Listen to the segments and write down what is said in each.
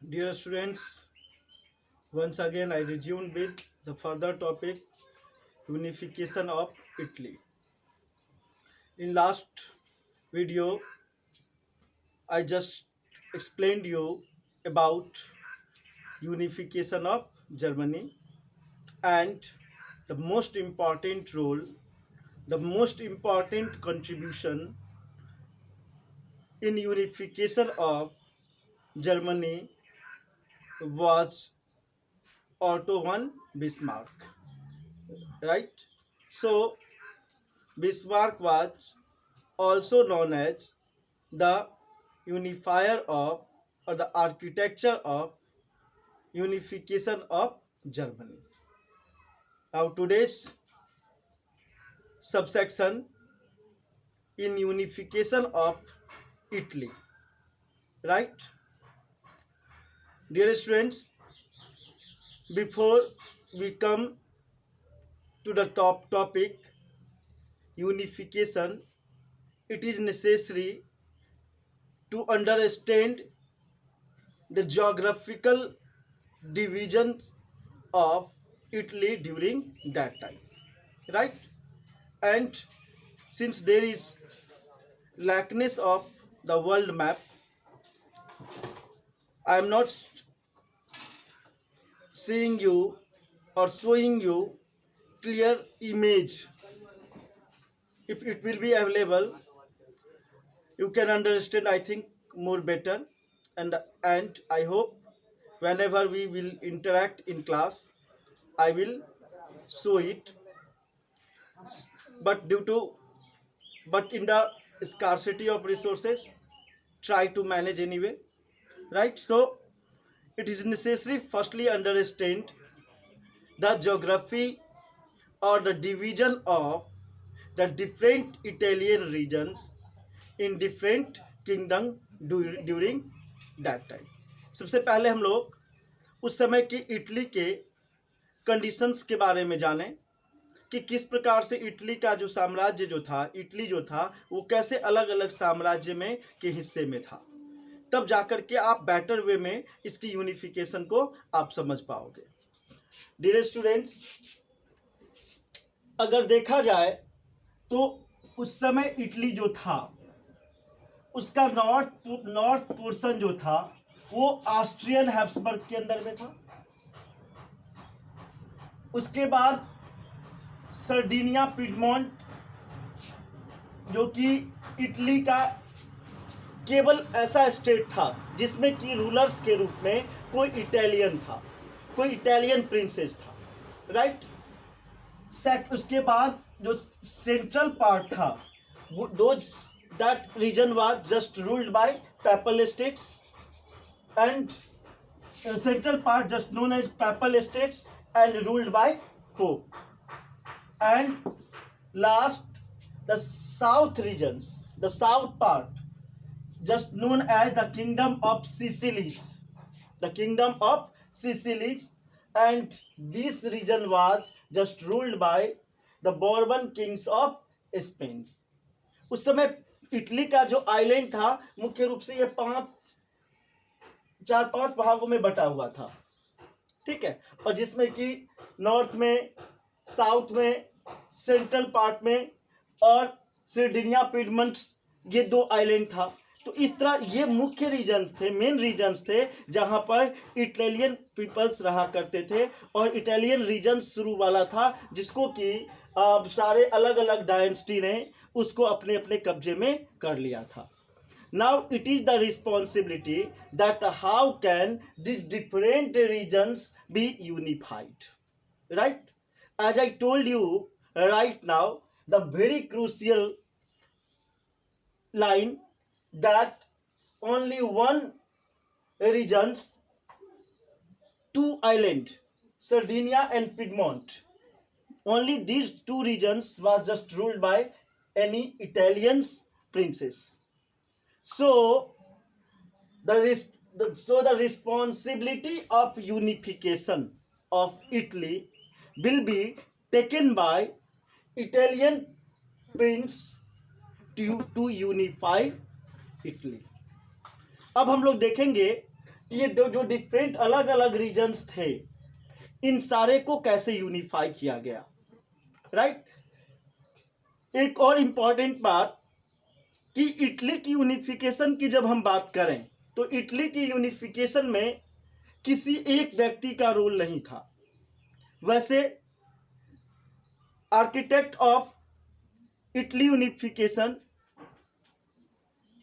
Dear students, once again I resumed with the further topic unification of Italy. In last video, I just explained you about unification of Germany and the most important role, the most important contribution in unification of Germany was Otto von Bismarck, right? So Bismarck was also known as the unifier of or the architecture of unification of Germany. Now today's subsection in unification of Italy, right? Dear students, before we come to the top topic unification, it is necessary to understand the geographical divisions of Italy during that time, right? And since there is lackness of the world map, I am not seeing you or showing you clear image. If it will be available, you can understand, I think, more better. And I hope whenever we will interact in class, I will show it. But due to but in the scarcity of resources, try to manage anyway, right? So it is necessary firstly understand the geography or the division of the different Italian regions in different kingdom during that time. सबसे पहले हम लोग उस समय की Italy के conditions के बारे में जानें कि किस प्रकार से इटली का जो साम्राज्य जो था, इटली जो था, वो कैसे अलग अलग साम्राज्य में के हिस्से में था। तब जाकर के आप बेटर वे में इसकी यूनिफिकेशन को आप समझ पाओगे। डियर स्टूडेंट्स, अगर देखा जाए तो उस समय इटली जो था उसका नॉर्थ पोर्शन जो था वो ऑस्ट्रियन हैब्सबर्ग के अंदर में था। उसके बाद सर्डिनिया पिडमोंट जो कि इटली का केवल ऐसा स्टेट था जिसमें कि रूलर्स के रूप में कोई इटालियन था, कोई इटालियन प्रिंसेस था, राइट। उसके बाद जो सेंट्रल पार्ट था that region was just ruled by papal states, and central part just known as papal states and ruled by pope. And last, the south regions, the south part just known as the kingdom of Sicilies, the kingdom of Sicilies, and this region was just ruled by the Bourbon kings of Spain. उस समय Italy का जो island था मुख्य रूप से ये चार पांच भागों में बटा हुआ था, ठीक है। और जिसमें कि नॉर्थ में, साउथ में, सेंट्रल पार्ट में और सर्डिनिया पिडमंट, ये दो आइलैंड था। तो इस तरह ये मुख्य रीजन थे, मेन रीजन्स थे जहां पर इटालियन पीपल्स रहा करते थे। और इटालियन रीजन शुरू वाला था जिसको कि सारे अलग अलग डायनेस्टी ने उसको अपने अपने कब्जे में कर लिया था। Now it is the responsibility that how can these different regions be unified, right? As I told you right now, the very crucial line that only one regions, two island, Sardinia and Piedmont, only these two regions was just ruled by any Italian princes. So the responsibility of unification of Italy will be taken by Italian prince to unify Italy. अब हम लोग देखेंगे कि ये जो different अलग अलग regions थे, इन सारे को कैसे यूनिफाई किया गया, राइट। एक और इम्पॉर्टेंट बात कि इटली की यूनिफिकेशन की जब हम बात करें तो इटली की यूनिफिकेशन में किसी एक व्यक्ति का रोल नहीं था। वैसे architect of Italy unification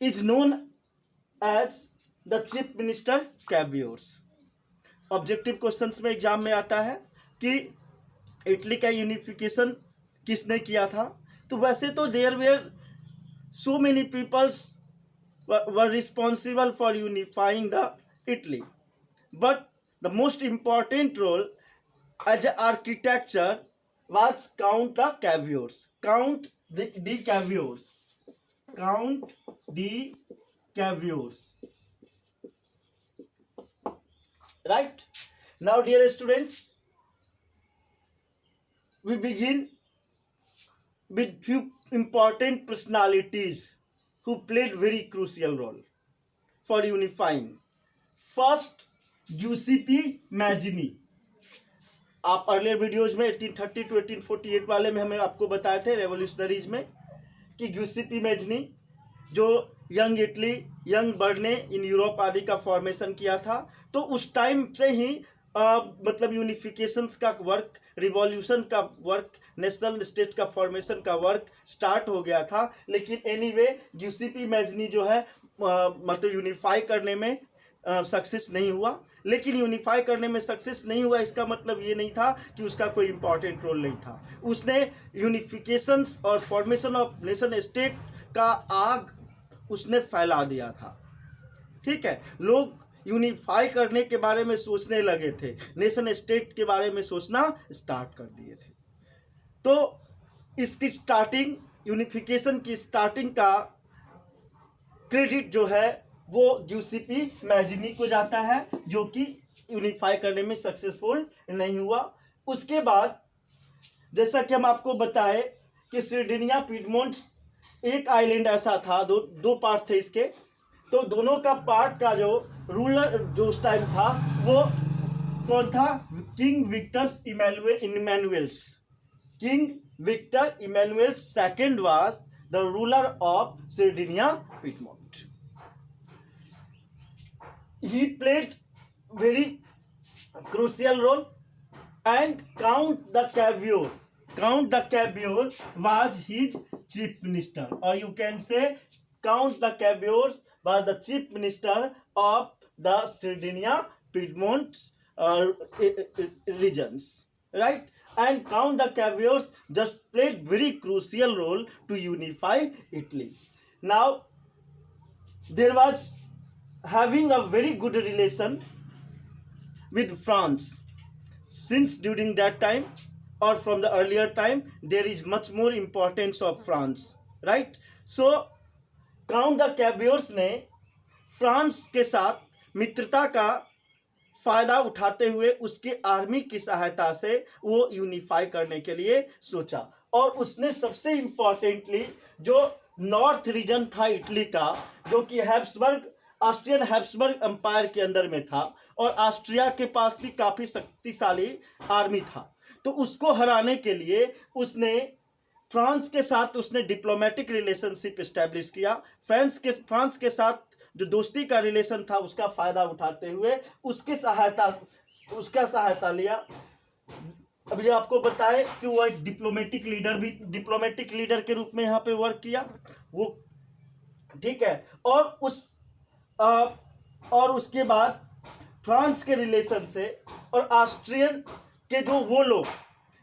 is known as the chief minister Cavour's. Objective questions में एग्जाम में आता है कि इटली का यूनिफिकेशन किसने किया था। तो वैसे तो there were so many peoples were responsible for unifying the Italy, but the most important role as an architecture was Count the Caviors. Count the Caviors. Count the Caviors. Right? Now, dear students, we begin with few important personalities who played very crucial role for unifying. First, UCP Mazzini. आप earlier videos में 1830 to 1848 वाले में हमें आपको बताए थे revolutionaries में कि यूसीपी मैजिनी जो young Italy, young Berne in Europe आदि का फॉर्मेशन किया था। तो उस टाइम से ही मतलब यूनिफिकेशंस का वर्क, रिवॉल्यूशन का वर्क, नेशनल स्टेट का फॉर्मेशन का वर्क स्टार्ट हो गया था। लेकिन एनीवे यूसीपी मैजिनी जो है मतलब यूनिफाई करने में सक्सेस नहीं हुआ। लेकिन यूनिफाई करने में सक्सेस नहीं हुआ इसका मतलब ये नहीं था कि उसका कोई इंपॉर्टेंट रोल नहीं था। उसने यूनिफिकेशंस और फॉर्मेशन ऑफ नेशन स्टेट का आग उसने फैला दिया था। ठीक है, लोग यूनिफाई करने के बारे में सोचने लगे थे, नेशन स्टेट के बारे में सोचना स्टार्ट कर दिए थे। तो इसकी स्टार्टिंग, यूनिफिकेशन की स्टार्टिंग का क्रेडिट जो है वो यूसीपी मैजिनी को जाता है, जो कि यूनिफाई करने में सक्सेसफुल नहीं हुआ। उसके बाद जैसा कि हम आपको बताए कि सर्डिनिया पिडमोंट एक आइलैंड ऐसा था, दो पार्ट थे इसके। तो दोनों का पार्ट का जो रूलर जो उस टाइम था वो कौन था? King Victor Emmanuel's. King Victor Emmanuel second was the ruler of Sardinia Piedmont. He played very crucial role, and Count the Cavior was his chief minister, or you can say Count the Cavior was the chief minister of the Sardinia Piedmont regions, right? And Count the Cavior just played very crucial role to unify Italy. Now there was having a very good relation with France since during that time or from the earlier time there is much more importance of France, right? So Count the Caviors ने France के साथ मित्रता का फायदा उठाते हुए उसके army की सहायता से वो यूनिफाई करने के लिए सोचा। और उसने सबसे इम्पोर्टेंटली जो नॉर्थ रीजन था इटली का, जो कि ऑस्ट्रियन हैब्सबर्ग एम्पायर के अंदर में था और ऑस्ट्रिया के पास भी काफ़ी शक्तिशाली आर्मी था, तो उसको हराने के लिए उसने फ्रांस के साथ उसने डिप्लोमेटिक रिलेशनशिप इस्टेब्लिश किया। फ्रांस के साथ जो दोस्ती का रिलेशन था उसका फ़ायदा उठाते हुए उसका सहायता लिया। अभी आपको बताए कि वो एक डिप्लोमेटिक लीडर के रूप में यहाँ पे वर्क किया वो, ठीक है। और उसके बाद फ्रांस के रिलेशन से और ऑस्ट्रियन के वो लोग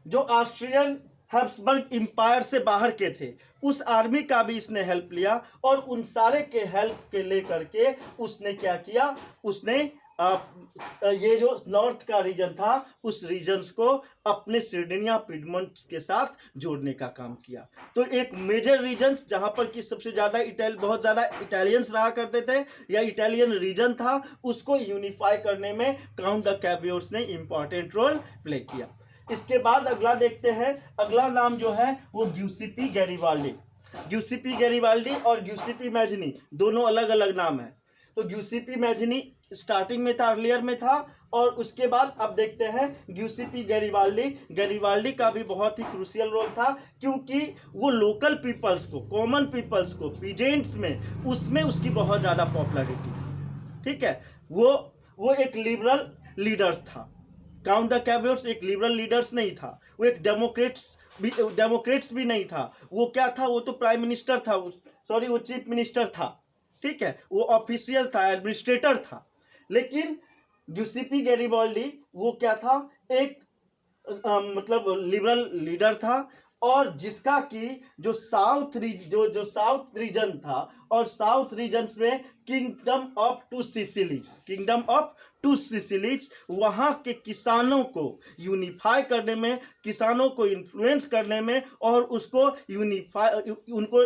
जो ऑस्ट्रियन हैब्सबर्ग एम्पायर से बाहर के थे उस आर्मी का भी इसने हेल्प लिया। और उन सारे के हेल्प के लेकर के उसने क्या किया, उसने ये जो नॉर्थ का रीजन था उस रीजन्स को अपने सर्डिनिया पिडमोंट के साथ जोड़ने का काम किया। तो एक मेजर रीजन्स जहां पर कि सबसे ज़्यादा बहुत ज़्यादा इटालियंस रहा करते थे या इटालियन रीजन था, उसको यूनिफाई करने में काउंट द कैवियोर्स ने इंपॉर्टेंट रोल प्ले किया। इसके बाद अगला देखते हैं, अगला नाम जो है वो गिउसेप्पे गैरिबाल्डी और गिउसेप्पे मैजिनी दोनों अलग अलग नाम है। तो ग्यूसिपी मैजिनी स्टार्टिंग में था, अर्लियर में था, और उसके बाद अब देखते हैं ग्यूसिपी गैरिबाल्डी। गैरिबाल्डी का भी बहुत ही क्रूशियल रोल था, क्योंकि वो लोकल पीपल्स को, कॉमन पीपल्स को, पीजेंट्स में, उसमें उसकी बहुत ज़्यादा पॉपुलैरिटी थी। ठीक है, वो एक लिबरल लीडर्स था। काउंट द कैबियर्स एक लिबरल लीडर्स नहीं था, वो एक डेमोक्रेट्स भी नहीं था। वो क्या था, वो तो प्राइम मिनिस्टर था, सॉरी वो चीफ मिनिस्टर था। ठीक है, वो ऑफिशियल था, एडमिनिस्ट्रेटर था। लेकिन ग्यूसिपी गैरिबाल्डी वो क्या था, एक मतलब लिबरल लीडर था, और जिसका कि जो साउथ रीजन था, और साउथ रीजन्स में किंगडम ऑफ टू सिसिलीज वहाँ के किसानों को यूनिफाई करने में, किसानों को इन्फ्लुएंस करने में, और उसको उनको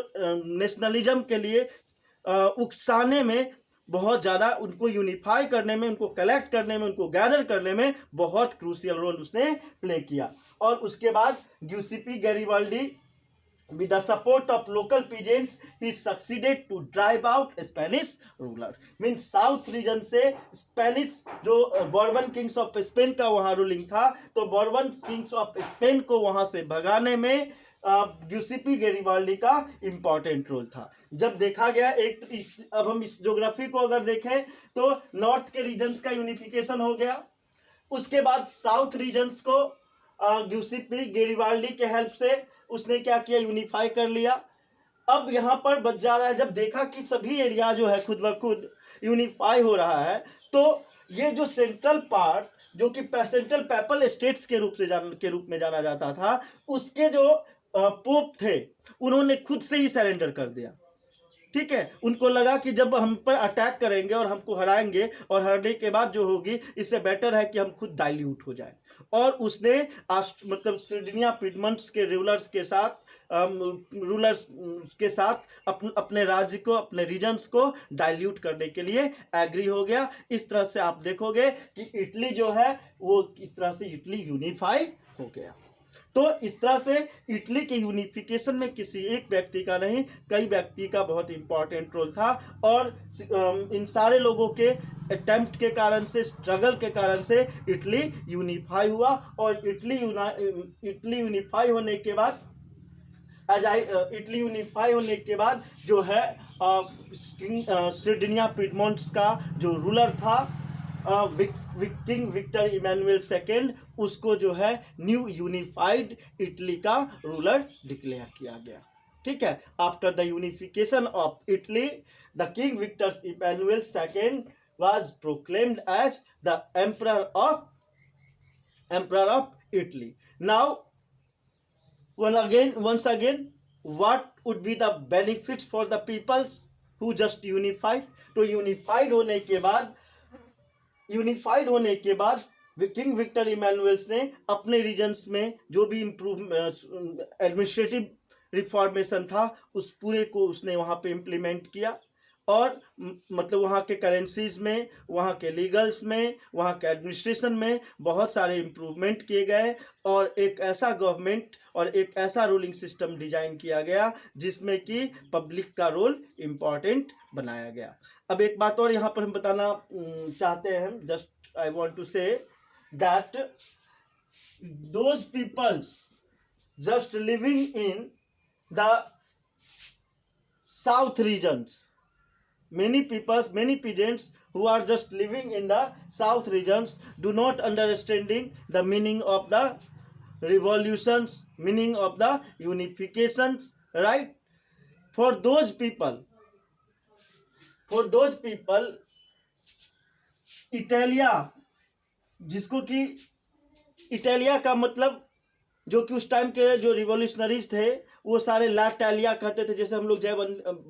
नेशनलिज्म के लिए उकसाने में, बहुत ज़्यादा उनको यूनिफाई करने में, उनको कलेक्ट करने में, उनको गैदर करने में बहुत क्रूशियल रोल उसने प्ले किया। और उसके बाद ग्यूसिपी Garibaldi with the support of local peasants he succeeded to drive out Spanish ruler। Means south region से स्पेनिश जो बॉर्बन किंग्स ऑफ स्पेन का वहाँ रूलिंग था, तो बॉर्बन किंग्स ऑफ स्पेन को वहाँ से भगाने में ग्यूसिपी गैरिबाल्डी का इंपॉर्टेंट रोल था। जब देखा गया अब हम इस ज्योग्राफी को अगर देखें तो नॉर्थ के रीजन्स का यूनिफिकेशन हो गया, उसके बाद साउथ रीजन्स को ग्यूसिपी गैरिबाल्डी के हेल्प से उसने क्या किया, यूनिफाई कर लिया। अब यहाँ पर बच जा रहा है, जब देखा कि सभी एरिया जो है खुद ब खुद यूनिफाई हो रहा है, तो ये जो सेंट्रल पार्ट जो कि सेंट्रल पैपल स्टेट्स के रूप में जाना जाता था, उसके जो पोप थे उन्होंने खुद से ही सरेंडर कर दिया। ठीक है, उनको लगा कि जब हम पर अटैक करेंगे और हमको हराएंगे, और हराने के बाद जो होगी, इससे बेटर है कि हम खुद डाइल्यूट हो जाए। और उसने मतलब सर्डिनिया पिडमंट्स के रूलर्स के साथ अपने राज्य को, अपने रीजन्स को डाइल्यूट करने के लिए एग्री हो गया। इस तरह से आप देखोगे कि इटली जो है वो इस तरह से इटली यूनिफाई हो गया। तो इस तरह से इटली के यूनिफिकेशन में किसी एक व्यक्ति का नहीं, कई व्यक्ति का बहुत इंपॉर्टेंट रोल था, और इन सारे लोगों के अटेम्प्ट के कारण से, स्ट्रगल के कारण से इटली यूनिफाई हुआ। और इटली यूनिफाई होने के बाद जो है सर्डिनिया पिडमोंट्स का जो रूलर था किंग विक्टर इमैनुअल सेकेंड, उसको जो है न्यू यूनिफाइड इटली का रूलर डिक्लेयर किया गया। ठीक है, after the unification of Italy the king Victor Emmanuel second was proclaimed as the emperor of Italy. Now once again what would be the benefits for the people who just unified? तो unified होने के बाद king Victor इमैनुअल्स ने अपने regions में जो भी administrative reformation था उस पूरे को उसने वहाँ पे इम्प्लीमेंट किया, और मतलब वहाँ के करेंसीज में, वहाँ के लीगल्स में, वहाँ के एडमिनिस्ट्रेशन में बहुत सारे इम्प्रूवमेंट किए गए, और एक ऐसा गवर्नमेंट और एक ऐसा रूलिंग सिस्टम डिजाइन किया गया जिसमें कि पब्लिक का रोल इम्पॉर्टेंट बनाया गया। अब एक बात और यहाँ पर हम बताना चाहते हैं, just I want to say that those peoples just living in the south regions, many peasants who are just living in the south regions do not understanding the meaning of the revolutions, meaning of the unifications, right? For those people Italia, जिसको कि Italia का मतलब जो कि उस time के जो revolutionaries थे वो सारे ला इटालिया कहते थे, जैसे हम लोग जय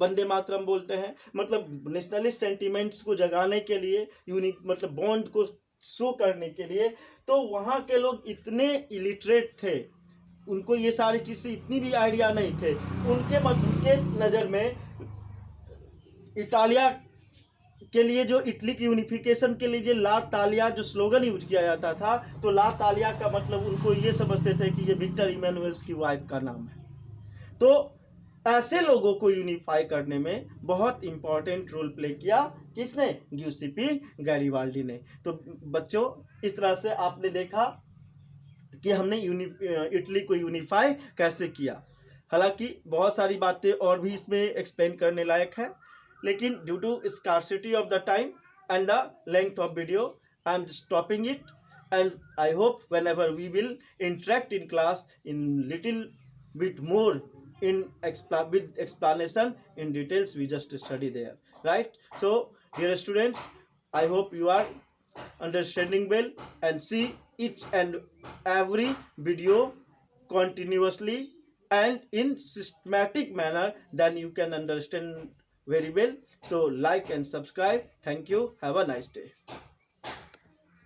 वंदे मातरम बोलते हैं, मतलब नेशनलिस्ट सेंटिमेंट्स को जगाने के लिए, मतलब बॉन्ड को शो करने के लिए। तो वहाँ के लोग इतने इलिटरेट थे, उनको ये सारी चीज़ें इतनी भी आइडिया नहीं थे। उनके नज़र में इटालिया के लिए, जो इटली की यूनिफिकेशन के लिए जो ला तालिया जो स्लोगन यूज किया जाता था, तो ला तालिया का मतलब उनको ये समझते थे कि ये विक्टर इमैनुअल्स की वाइफ का नाम है। तो ऐसे लोगों को यूनिफाई करने में बहुत इंपॉर्टेंट रोल प्ले किया। किसने? ग्यूसेपी गैरिबाल्डी ने। तो बच्चों, इस तरह से आपने देखा कि हमने इटली को यूनिफाई कैसे किया। हालांकि बहुत सारी बातें और भी इसमें एक्सप्लेन करने लायक है, लेकिन due to scarcity of the time and the length of video, I am stopping it, and I hope whenever we will interact in class in little bit more in with explanation in details, we just study there, right? So dear students, I hope you are understanding well and see each and every video continuously and in systematic manner, then you can understand very well. So like and subscribe. Thank you. Have a nice day.